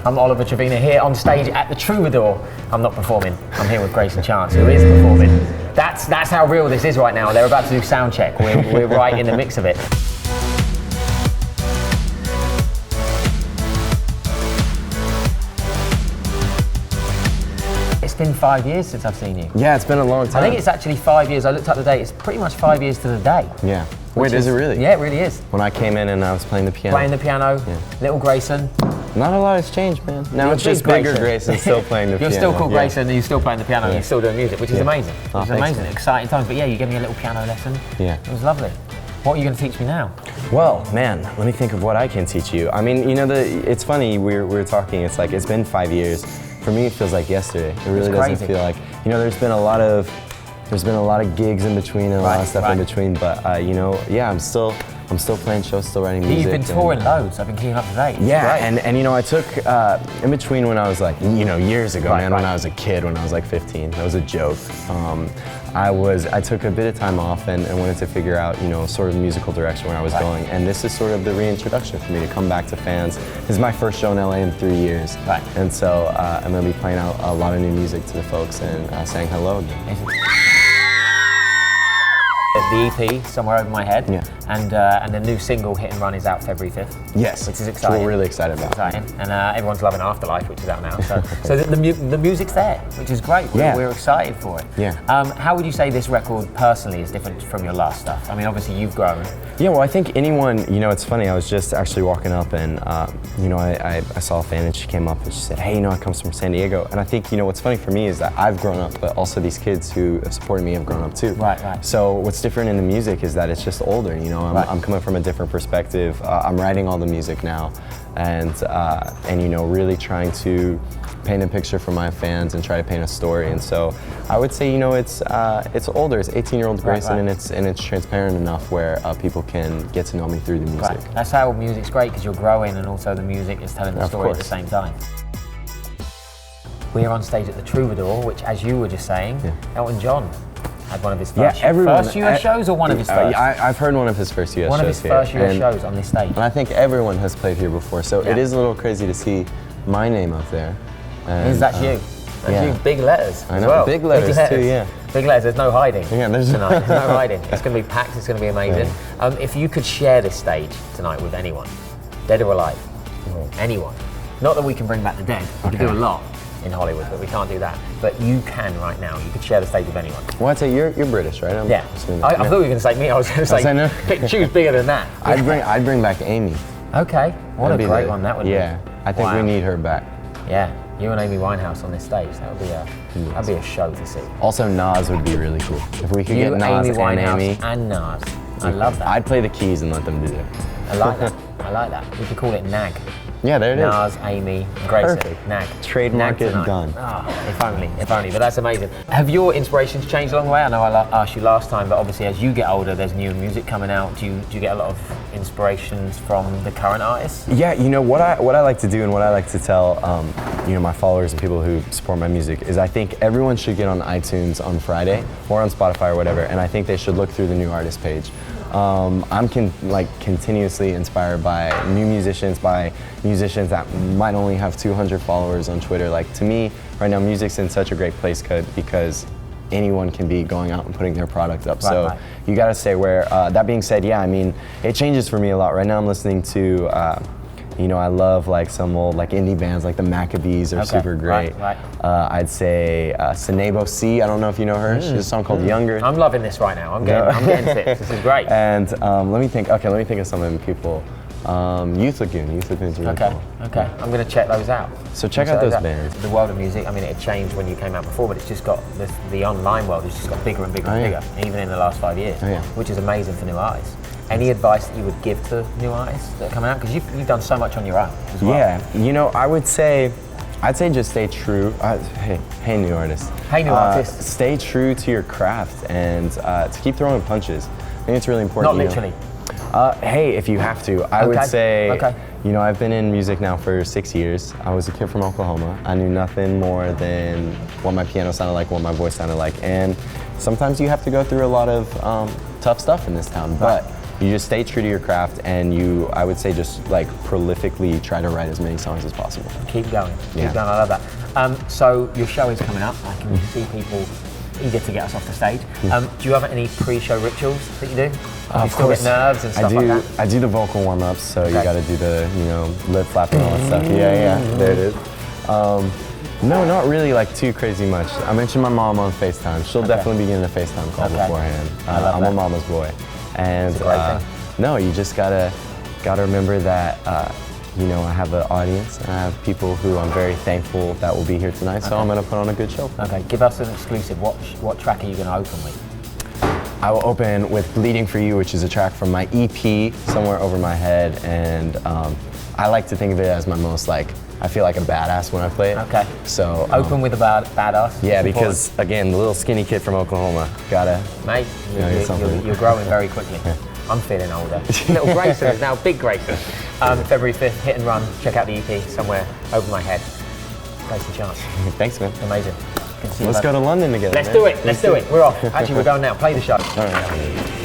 I'm Oliver Trevina here on stage at the Troubadour. I'm not performing, I'm here with Greyson Chance, who is performing. That's how real this is right now. They're about to do Soundcheck. We're right in the mix of it. It's been 5 years since I've seen you. Yeah, it's been a long time. I think it's actually 5 years. I looked up the date. It's pretty much 5 years to the day. Yeah. Wait, is it really? Yeah, it really is. When I came in and I was playing the piano. Playing the piano, yeah. Little Greyson. Not a lot has changed, man. Now it's just bigger Greyson still playing the piano. You're still called Greyson and you're still playing the piano and you're still doing music, which is amazing. Oh, which is amazing, exciting times. But yeah, you gave me a little piano lesson. Yeah. It was lovely. What are you going to teach me now? Well, man, let me think of what I can teach you. I mean, you know, it's funny, we were talking, it's like, it's been 5 years. For me, it feels like yesterday. It really doesn't feel like, you know, there's been a lot of gigs in between and a lot of stuff in between, but you know, yeah, I'm still playing shows, still writing music. You've been touring loads. I've been keeping up to date. Yeah, and you know, I took in between when I was like, you know, years ago, when I was a kid, when I was like 15, that was a joke. I took a bit of time off and wanted to figure out, you know, sort of musical direction where I was going, and this is sort of the reintroduction for me to come back to fans. This is my first show in LA in 3 years, and so I'm gonna be playing out a lot of new music to the folks and saying hello again. The EP, Somewhere Over My Head, and the new single, Hit and Run, is out February 5th. Yes, which is exciting. We're really excited about. Exciting, and everyone's loving Afterlife, which is out now. So the music's there, which is great. We're excited for it. Yeah. How would you say this record personally is different from your last stuff? I mean, obviously you've grown. Yeah, well, I think anyone, you know, it's funny. I was just actually walking up and, you know, I saw a fan and she came up and she said, hey, you know, I come from San Diego. And I think, you know, what's funny for me is that I've grown up, but also these kids who have supported me have grown up too. Right. So what's different in the music is that it's just older, you know. I'm coming from a different perspective. I'm writing all the music now and you know, really trying to paint a picture for my fans and try to paint a story. And so I would say, you know, it's older. It's 18-year-old Greyson, and it's transparent enough where people can get to know me through the music. Right. That's how music's great, because you're growing and also the music is telling the story at the same time. We're on stage at the Troubadour, which, as you were just saying, Elton John had one of his first US shows, or one of his first? I've heard one of his first US shows. One of his first US shows on this stage. And I think everyone has played here before, so it is a little crazy to see my name up there. And, that's you. That's you. Big letters. I know, big letters too, yeah. Big letters, there's no hiding tonight. There's no hiding. It's going to be packed, it's going to be amazing. If you could share this stage tonight with anyone, dead or alive, anyone. Not that we can bring back the dead, we can do a lot in Hollywood, but we can't do that. But you can right now. You could share the stage with anyone. Well, I'd say you're British, right? I thought you were going to say me. I was going to say pick and choose bigger than that. I'd bring back Amy. Okay, what a great one that would be. Yeah, I think we need her back. Yeah, you and Amy Winehouse on this stage. That'd be a show to see. Also, Nas would be really cool if we could get Nas Amy Winehouse and Nas. I love that. I'd play the keys and let them do it. I like that. I like that. We could call it NAG. Yeah, there it is. Nas, Amy, Greyson. Perfect. NAG. Trademark it, done. If only, but that's amazing. Have your inspirations changed along the way? I know I asked you last time, but obviously as you get older, there's new music coming out. Do you get a lot of inspirations from the current artists? Yeah, you know, what I like to do and what I like to tell, you know, my followers and people who support my music is I think everyone should get on iTunes on Friday or on Spotify or whatever, and I think they should look through the new artist page. I'm continuously inspired by new musicians, by musicians that might only have 200 followers on Twitter. Like, to me, right now, music's in such a great place because anyone can be going out and putting their product up. You gotta stay aware. That being said, yeah, I mean, it changes for me a lot. Right now I'm listening to, you know, I love like some old indie bands like the Maccabees are super great. I'd say Sanebo C, I don't know if you know her. She has a song called Younger. I'm loving this right now. I'm getting tips. This is great. And let me think of some of the people. Youth Lagoon's really cool. Okay, I'm going to check those out. So check out those bands. The world of music, I mean, it had changed when you came out before, but it's just got, the online world has just got bigger and bigger and bigger, even in the last 5 years, which is amazing for new artists. Any advice that you would give to new artists that are coming out? Because you've done so much on your own as well. Yeah, you know, I'd say just stay true. Hey, new artists. Hey, new artists. Stay true to your craft and to keep throwing punches. I think it's really important. Not literally. Hey, if you have to. I would say, you know, I've been in music now for 6 years. I was a kid from Oklahoma. I knew nothing more than what my piano sounded like, what my voice sounded like. And sometimes you have to go through a lot of tough stuff in this town. But you just stay true to your craft, and you, I would say, just like prolifically try to write as many songs as possible. Keep going. Yeah. Keep going. I love that. So your show is coming up. I can see people eager to get us off the stage. Do you have any pre-show rituals that you do? You still get nerves and stuff like that? I do the vocal warm-ups, so you got to do the, you know, lip flapping and all that stuff. Yeah, there it is. No, not really like too crazy much. I mentioned my mom on FaceTime. She'll definitely be getting a FaceTime call beforehand. I'm a mama's boy. And It's a great thing. no, you just gotta remember that you know, I have an audience and I have people who I'm very thankful that will be here tonight, so I'm gonna put on a good show. Okay, give us an exclusive. What track are you going to open with? I will open with Bleeding For You, which is a track from my EP, Somewhere Over My Head, and I like to think of it as my most, like, I feel like a badass when I play it. Okay. So Open with a badass. yeah, because again, the little skinny kid from Oklahoma, gotta. Mate, get something. you're growing very quickly. I'm feeling older. Little Greyson is now big Greyson. February 5th, Hit and Run. Check out the EP, Somewhere Over My Head. Greyson Chance. Thanks, man. Amazing. Good to see you, Let's bud. go to London together. Let's man. do it. Let's do it. We're off. Actually, we're going now. Play the show. All right.